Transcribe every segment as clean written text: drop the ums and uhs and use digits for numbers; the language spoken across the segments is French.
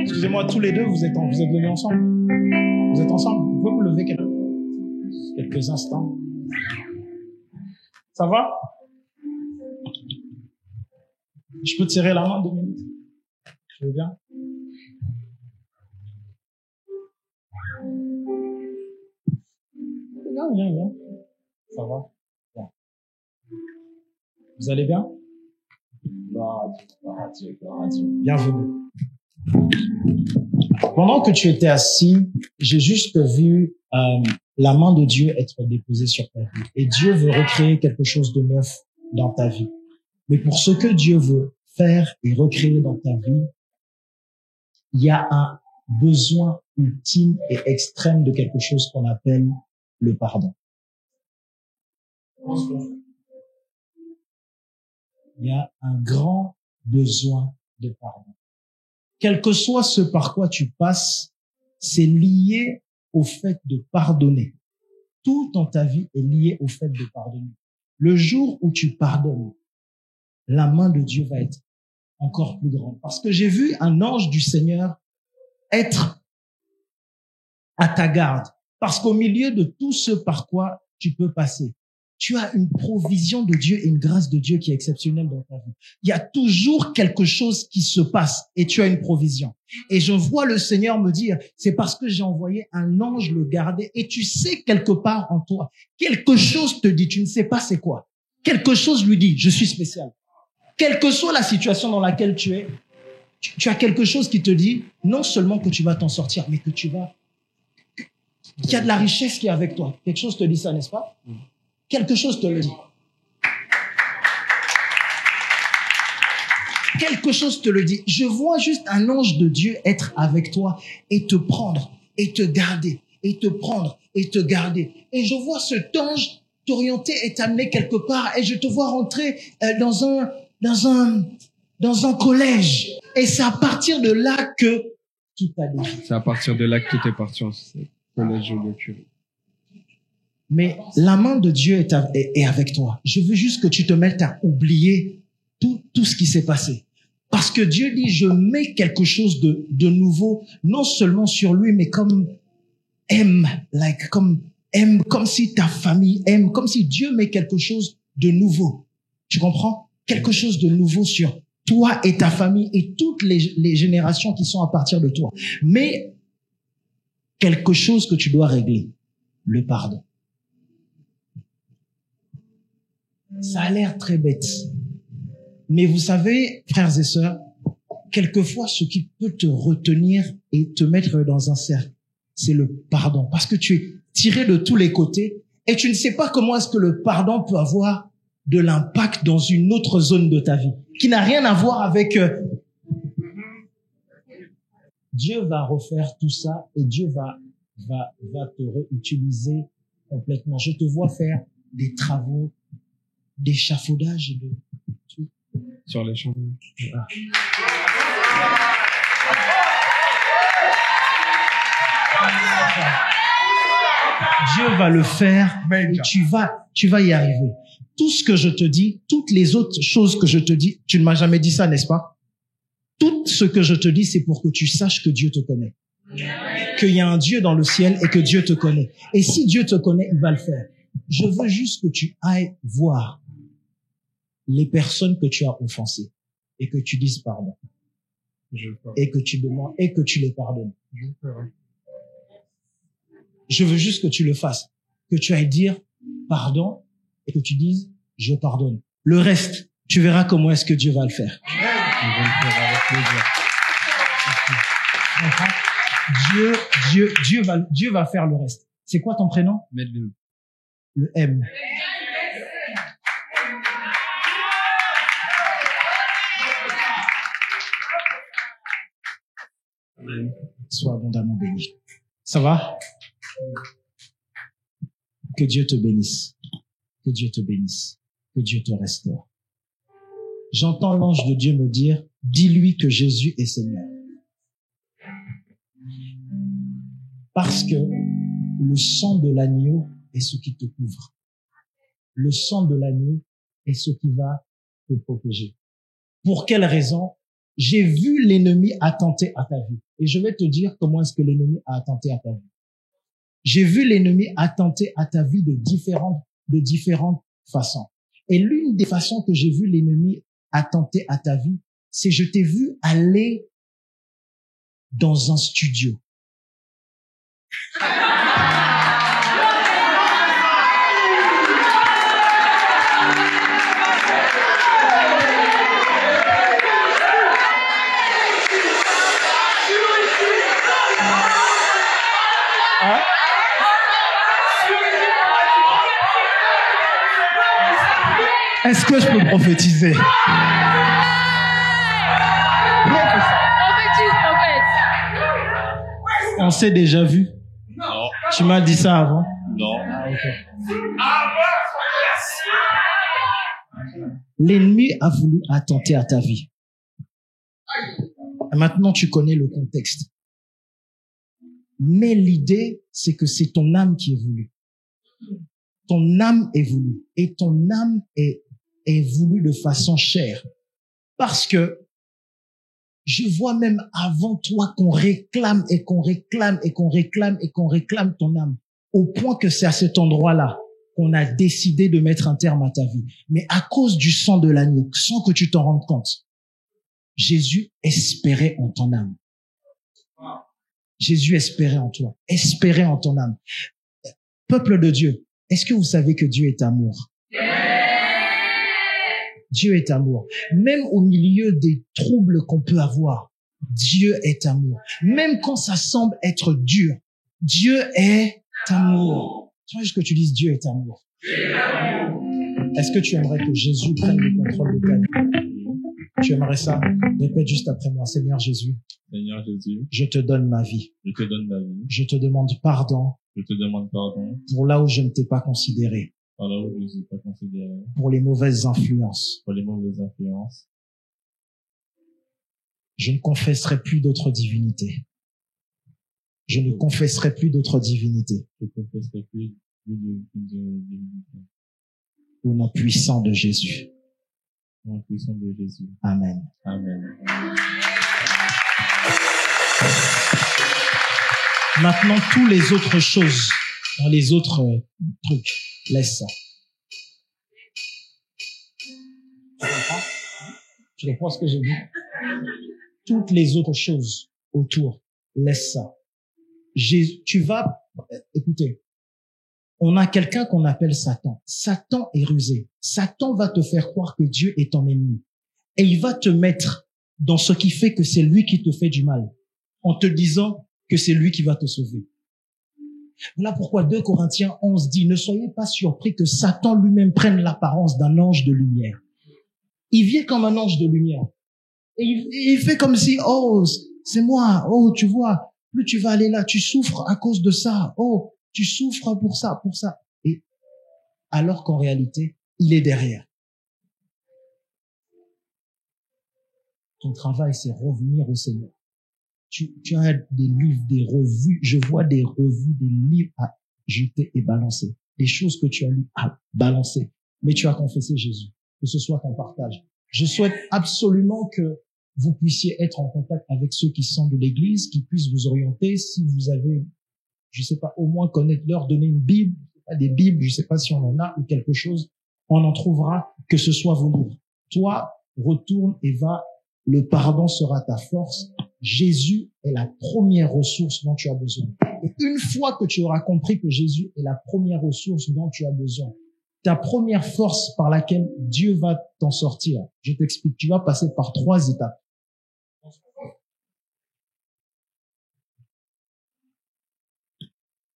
Excusez-moi, tous les deux, vous êtes venus ensemble. Vous êtes ensemble. Vous pouvez vous lever quelques instants. Ça va? Je peux te serrer la main 2 minutes? Tu veux bien? Viens. Ça va? Bien. Vous allez bien? Gloire à Dieu. Bienvenue. Pendant que tu étais assis, j'ai juste vu la main de Dieu être déposée sur ta vie. Et Dieu veut recréer quelque chose de neuf dans ta vie. Mais pour ce que Dieu veut faire et recréer dans ta vie, il y a un besoin ultime et extrême de quelque chose qu'on appelle le pardon. Il y a un grand besoin de pardon. Quel que soit ce par quoi tu passes, c'est lié au fait de pardonner. Tout dans ta vie est lié au fait de pardonner. Le jour où tu pardonnes, la main de Dieu va être encore plus grande. Parce que j'ai vu un ange du Seigneur être à ta garde. Parce qu'au milieu de tout ce par quoi tu peux passer, tu as une provision de Dieu et une grâce de Dieu qui est exceptionnelle dans ta vie. Il y a toujours quelque chose qui se passe et tu as une provision. Et je vois le Seigneur me dire, c'est parce que j'ai envoyé un ange le garder et tu sais quelque part en toi, quelque chose te dit, tu ne sais pas c'est quoi. Quelque chose lui dit, je suis spécial. Quelle que soit la situation dans laquelle tu es, tu as quelque chose qui te dit, non seulement que tu vas t'en sortir, mais que qu'il y a de la richesse qui est avec toi. Quelque chose te dit ça, n'est-ce pas? Quelque chose te le dit. Quelque chose te le dit. Je vois juste un ange de Dieu être avec toi et te prendre et te garder et te prendre et te garder. Et je vois cet ange t'orienter et t'amener quelque part et je te vois rentrer dans un collège. Et c'est à partir de là que tout a dit. C'est à partir de là que tout est parti en collège de Curie. Mais la main de Dieu est avec toi. Je veux juste que tu te mettes à oublier tout ce qui s'est passé. Parce que Dieu dit, je mets quelque chose de nouveau, non seulement sur lui, mais comme si ta famille aime, comme si Dieu met quelque chose de nouveau. Tu comprends? Quelque chose de nouveau sur toi et ta famille et toutes les générations qui sont à partir de toi. Mais quelque chose que tu dois régler, le pardon. Ça a l'air très bête. Mais vous savez, frères et sœurs, quelquefois, ce qui peut te retenir et te mettre dans un cercle, c'est le pardon. Parce que tu es tiré de tous les côtés et tu ne sais pas comment est-ce que le pardon peut avoir de l'impact dans une autre zone de ta vie, qui n'a rien à voir avec... Dieu va refaire tout ça et Dieu va te réutiliser complètement. Je te vois faire des travaux d'échafaudage et de... Sur les champs. Ah. Dieu va le faire et tu vas y arriver. Tout ce que je te dis, toutes les autres choses que je te dis, tu ne m'as jamais dit ça, n'est-ce pas? Tout ce que je te dis, c'est pour que tu saches que Dieu te connaît. Qu'il y a un Dieu dans le ciel et que Dieu te connaît. Et si Dieu te connaît, il va le faire. Je veux juste que tu ailles voir les personnes que tu as offensées et que tu dises pardon. Et que tu demandes et que tu les pardonnes. Je veux juste que tu le fasses. Que tu ailles dire pardon et que tu dises je pardonne. Le reste, tu verras comment est-ce que Dieu va le faire. Il va le faire avec plaisir. Dieu va faire le reste. C'est quoi ton prénom? Le M. Sois abondamment béni. Ça va? Que Dieu te bénisse. Que Dieu te bénisse. Que Dieu te restaure. J'entends l'ange de Dieu me dire, dis-lui que Jésus est Seigneur. Parce que le sang de l'agneau est ce qui te couvre. Le sang de l'agneau est ce qui va te protéger. Pour quelle raison? J'ai vu l'ennemi attenter à ta vie. Et je vais te dire comment est-ce que l'ennemi a attenté à ta vie. J'ai vu l'ennemi attenter à ta vie de différentes façons. Et l'une des façons que j'ai vu l'ennemi attenter à ta vie, c'est je t'ai vu aller dans un studio. Est-ce que je peux prophétiser? On s'est déjà vu? Non. Tu m'as dit ça avant? Non. Ah, ok. L'ennemi a voulu attenter à ta vie. Maintenant, tu connais le contexte. Mais l'idée, c'est que c'est ton âme qui est voulue. Ton âme est voulue. Et ton âme est voulue de façon chère. Parce que je vois même avant toi qu'on réclame et qu'on réclame et qu'on réclame et qu'on réclame ton âme. Au point que c'est à cet endroit-là qu'on a décidé de mettre un terme à ta vie. Mais à cause du sang de l'agneau, sans que tu t'en rendes compte, Jésus espérait en ton âme. Jésus espérait en toi, espérait en ton âme. Peuple de Dieu, est-ce que vous savez que Dieu est amour? Dieu est amour. Même au milieu des troubles qu'on peut avoir, Dieu est amour. Même quand ça semble être dur, Dieu est amour. Tu vois juste que tu dises Dieu est amour. Est-ce que tu aimerais que Jésus prenne le contrôle de ta vie? Tu aimerais ça? Répète juste après moi. Seigneur Jésus. Seigneur Jésus. Je te donne ma vie. Je te donne ma vie. Je te demande pardon. Je te demande pardon. Pour là où je ne t'ai pas considéré. Pour là où je ne t'ai pas considéré. Pour les mauvaises influences. Pour les mauvaises influences. Je ne confesserai plus d'autres divinités. Je ne confesserai plus d'autres divinités. Je ne confesserai plus de divinité. Au nom puissant de Jésus. Au nom puissant de Jésus. Amen. Amen. Maintenant, tous les autres choses, dans les autres trucs, laisse ça. Tu comprends ce que j'ai dit? Toutes les autres choses autour, laisse ça. Écoutez, on a quelqu'un qu'on appelle Satan. Satan est rusé. Satan va te faire croire que Dieu est ton ennemi. Et il va te mettre dans ce qui fait que c'est lui qui te fait du mal, en te disant que c'est lui qui va te sauver. Voilà pourquoi 2 Corinthiens 11 dit, ne soyez pas surpris que Satan lui-même prenne l'apparence d'un ange de lumière. Il vient comme un ange de lumière. Et il fait comme si, oh, c'est moi, oh, tu vois, plus tu vas aller là, tu souffres à cause de ça, oh, tu souffres pour ça. Et alors qu'en réalité, il est derrière. Ton travail, c'est revenir au Seigneur. Tu as des livres, des revues, je vois des revues, des livres à jeter et balancer. Des choses que tu as lues à balancer. Mais tu as confessé Jésus. Que ce soit ton partage. Je souhaite absolument que vous puissiez être en contact avec ceux qui sont de l'église, qui puissent vous orienter. Si vous avez, je sais pas, au moins connaître leur, donner une Bible, des Bibles, je sais pas si on en a ou quelque chose, on en trouvera, que ce soit vos livres. Toi, retourne et va, le pardon sera ta force. Jésus est la première ressource dont tu as besoin. Et une fois que tu auras compris que Jésus est la première ressource dont tu as besoin, ta première force par laquelle Dieu va t'en sortir, je t'explique, tu vas passer par 3 étapes.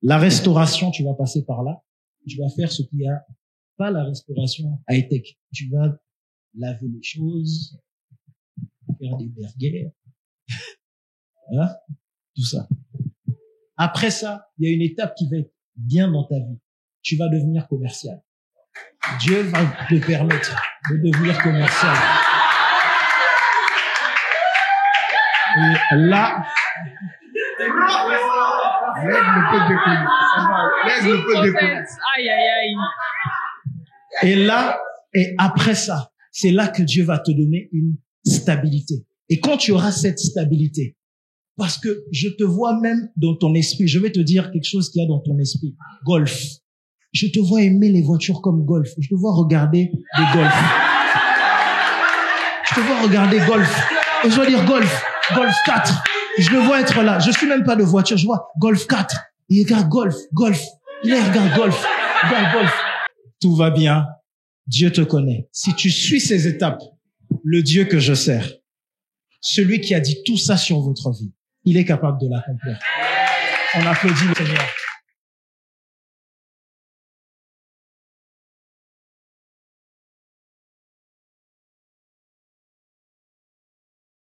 La restauration, tu vas passer par là. Tu vas faire ce qu'il y a, pas la restauration high-tech. Tu vas laver les choses, faire des burgers, hein, tout ça. Après ça, il y a une étape qui va être bien dans ta vie. Tu vas devenir commercial. Dieu va te permettre de devenir commercial. Et là, et là, et après ça, c'est là que Dieu va te donner une stabilité. Et quand tu auras cette stabilité, parce que je te vois même dans ton esprit, je vais te dire quelque chose qu'il y a dans ton esprit. Golf. Je te vois aimer les voitures comme golf. Je te vois regarder des golf. Je te vois regarder golf. Et je vais dire golf. Golf 4. Je le vois être là. Je suis même pas de voiture. Je vois golf 4. Il regarde golf. Golf. Il regarde golf. Regarde golf. Tout va bien. Dieu te connaît. Si tu suis ces étapes, le Dieu que je sers, celui qui a dit tout ça sur votre vie, il est capable de l'accomplir. On applaudit le Seigneur.